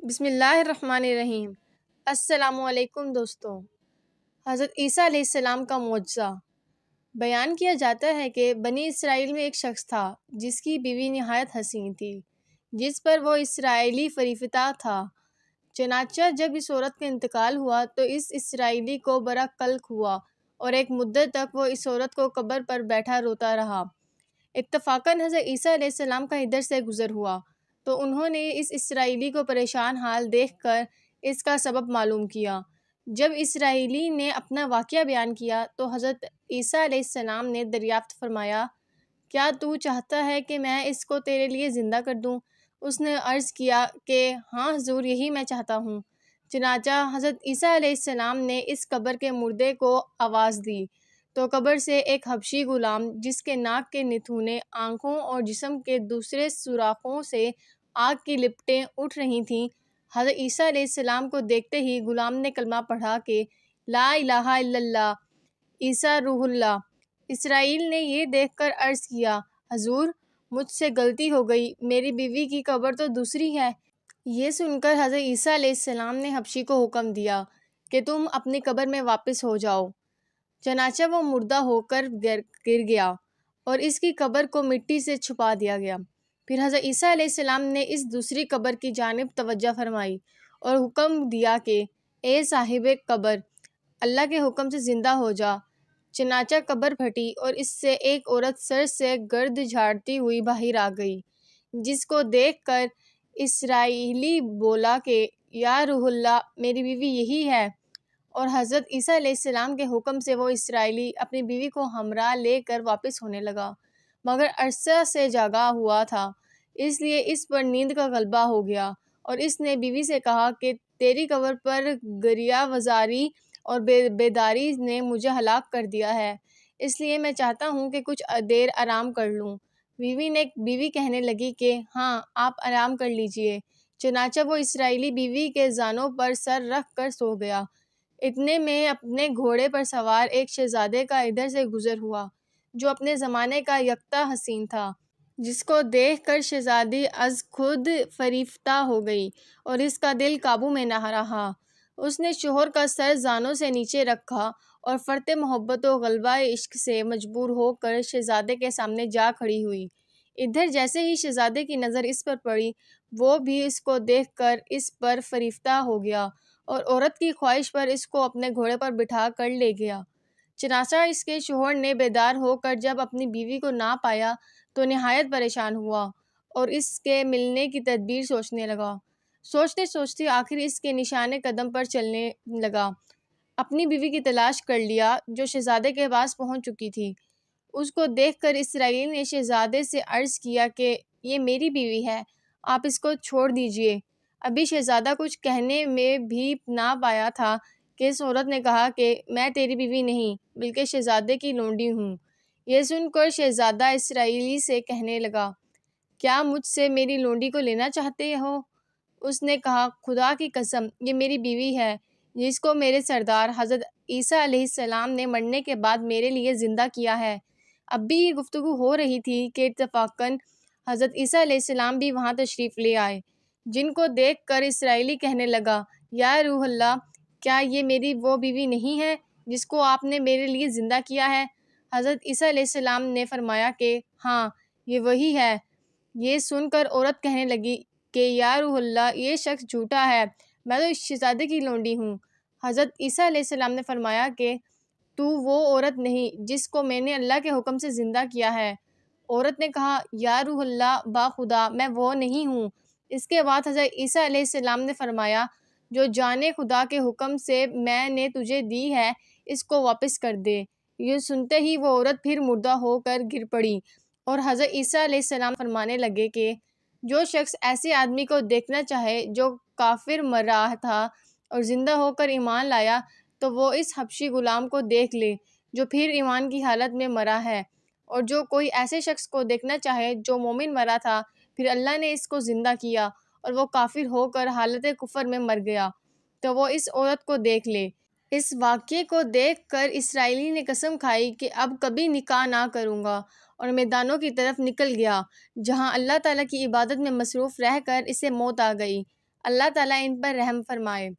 بسم اللہ الرحمن الرحیم۔ السلام علیکم دوستوں۔ حضرت عیسیٰ علیہ السلام کا معجزہ بیان کیا جاتا ہے کہ بنی اسرائیل میں ایک شخص تھا جس کی بیوی نہایت حسین تھی، جس پر وہ اسرائیلی فریفتہ تھا۔ چنانچہ جب اس عورت کا انتقال ہوا تو اس اسرائیلی کو بڑا قلق ہوا اور ایک مدت تک وہ اس عورت کو قبر پر بیٹھا روتا رہا۔ اتفاقاً حضرت عیسیٰ علیہ السلام کا ادھر سے گزر ہوا تو انہوں نے اس اسرائیلی کو پریشان حال دیکھ کر اس کا سبب معلوم کیا۔ جب اسرائیلی نے اپنا واقعہ بیان کیا تو حضرت عیسیٰ علیہ السلام نے دریافت فرمایا، کیا تو چاہتا ہے کہ میں اس کو تیرے لیے زندہ کر دوں؟ اس نے عرض کیا کہ ہاں حضور، یہی میں چاہتا ہوں۔ چنانچہ حضرت عیسیٰ علیہ السلام نے اس قبر کے مردے کو آواز دی تو قبر سے ایک حبشی غلام، جس کے ناک کے نتھونے، آنکھوں اور جسم کے دوسرے سوراخوں سے آگ کی لپٹیں اٹھ رہی تھیں، حضرت عیسیٰ علیہ السلام کو دیکھتے ہی غلام نے کلمہ پڑھا کہ لا الہ الا اللہ، عیسیٰ روح اللہ۔ اسرائیل نے یہ دیکھ کر عرض کیا، حضور مجھ سے غلطی ہو گئی، میری بیوی کی قبر تو دوسری ہے۔ یہ سن کر حضرت عیسیٰ علیہ السلام نے حبشی کو حکم دیا کہ تم اپنی قبر میں واپس ہو جاؤ۔ چنانچہ وہ مردہ ہو کر گر گیا اور اس کی قبر کو مٹی سے چھپا دیا گیا۔ پھر حضرت عیسیٰ علیہ السلام نے اس دوسری قبر کی جانب توجہ فرمائی اور حکم دیا کہ اے صاحب قبر، اللہ کے حکم سے زندہ ہو جا۔ چنانچہ قبر پھٹی اور اس سے ایک عورت سر سے گرد جھاڑتی ہوئی باہر آ گئی، جس کو دیکھ کر اسرائیلی بولا کہ یا روح اللہ، میری بیوی یہی ہے۔ اور حضرت عیسیٰ علیہ السلام کے حکم سے وہ اسرائیلی اپنی بیوی کو ہمراہ لے کر واپس ہونے لگا، مگر عرصہ سے جاگا ہوا تھا، اس لیے اس پر نیند کا غلبہ ہو گیا اور اس نے بیوی سے کہا کہ تیری قبر پر گریہ وزاری اور بیداری نے مجھے ہلاک کر دیا ہے، اس لیے میں چاہتا ہوں کہ کچھ دیر آرام کر لوں۔ بیوی کہنے لگی کہ ہاں، آپ آرام کر لیجئے۔ چنانچہ وہ اسرائیلی بیوی کے زانوں پر سر رکھ کر سو گیا۔ اتنے میں اپنے گھوڑے پر سوار ایک شہزادے کا ادھر سے گزر ہوا جو اپنے زمانے کا یکتا حسین تھا، جس کو دیکھ کر شہزادی از خود فریفتہ ہو گئی اور اس کا دل قابو میں نہ رہا۔ اس نے شوہر کا سر زانوں سے نیچے رکھا اور فرط محبت و غلبہ عشق سے مجبور ہو کر شہزادے کے سامنے جا کھڑی ہوئی۔ ادھر جیسے ہی شہزادے کی نظر اس پر پڑی، وہ بھی اس کو دیکھ کر اس پر فریفتہ ہو گیا اور عورت کی خواہش پر اس کو اپنے گھوڑے پر بٹھا کر لے گیا۔ چنانچہ اس کے شوہر نے بیدار ہو کر جب اپنی بیوی کو نہ پایا تو نہایت پریشان ہوا اور اس کے ملنے کی تدبیر سوچنے لگا۔ سوچتے سوچتے آخر اس کے نشان قدم پر چلنے لگا، اپنی بیوی کی تلاش کر لیا جو شہزادے کے پاس پہنچ چکی تھی۔ اس کو دیکھ کر اسرائیل نے شہزادے سے عرض کیا کہ یہ میری بیوی ہے، آپ اس کو چھوڑ دیجئے۔ ابھی شہزادہ کچھ کہنے میں بھی نہ پایا تھا کہ اس عورت نے کہا کہ میں تیری بیوی نہیں بلکہ شہزادے کی لونڈی ہوں۔ یہ سن کر شہزادہ اسرائیلی سے کہنے لگا، کیا مجھ سے میری لونڈی کو لینا چاہتے ہو؟ اس نے کہا، خدا کی قسم، یہ میری بیوی ہے جس کو میرے سردار حضرت عیسیٰ علیہ السلام نے مرنے کے بعد میرے لیے زندہ کیا ہے۔ اب بھی یہ گفتگو ہو رہی تھی کہ اتفاقاً حضرت عیسیٰ علیہ السلام بھی وہاں تشریف لے آئے، جن کو دیکھ کر اسرائیلی کہنے لگا، یا روح اللہ، کیا یہ میری وہ بیوی نہیں ہے جس کو آپ نے میرے لیے زندہ کیا ہے؟ حضرت عیسیٰ علیہ السلام نے فرمایا کہ ہاں، یہ وہی ہے۔ یہ سن کر عورت کہنے لگی کہ یا روح اللہ، یہ شخص جھوٹا ہے، میں تو اس شہزادے کی لونڈی ہوں۔ حضرت عیسیٰ علیہ السلام نے فرمایا کہ تو وہ عورت نہیں جس کو میں نے اللہ کے حکم سے زندہ کیا ہے۔ عورت نے کہا، یا روح اللہ، با خدا، میں وہ نہیں ہوں۔ اس کے بعد حضرت عیسیٰ علیہ السلام نے فرمایا، جو جان خدا کے حکم سے میں نے تجھے دی ہے، اس کو واپس کر دے۔ یہ سنتے ہی وہ عورت پھر مردہ ہو کر گر پڑی اور حضرت عیسیٰ علیہ السلام فرمانے لگے کہ جو شخص ایسے آدمی کو دیکھنا چاہے جو کافر مر رہا تھا اور زندہ ہو کر ایمان لایا، تو وہ اس حبشی غلام کو دیکھ لے جو پھر ایمان کی حالت میں مرا ہے، اور جو کوئی ایسے شخص کو دیکھنا چاہے جو مومن مرا تھا، پھر اللہ نے اس کو زندہ کیا اور وہ کافر ہو کر حالت کفر میں مر گیا، تو وہ اس عورت کو دیکھ لے۔ اس واقعے کو دیکھ کر اسرائیلی نے قسم کھائی کہ اب کبھی نکاح نہ کروں گا، اور میدانوں کی طرف نکل گیا جہاں اللہ تعالیٰ کی عبادت میں مصروف رہ کر اسے موت آ گئی۔ اللہ تعالیٰ ان پر رحم فرمائے۔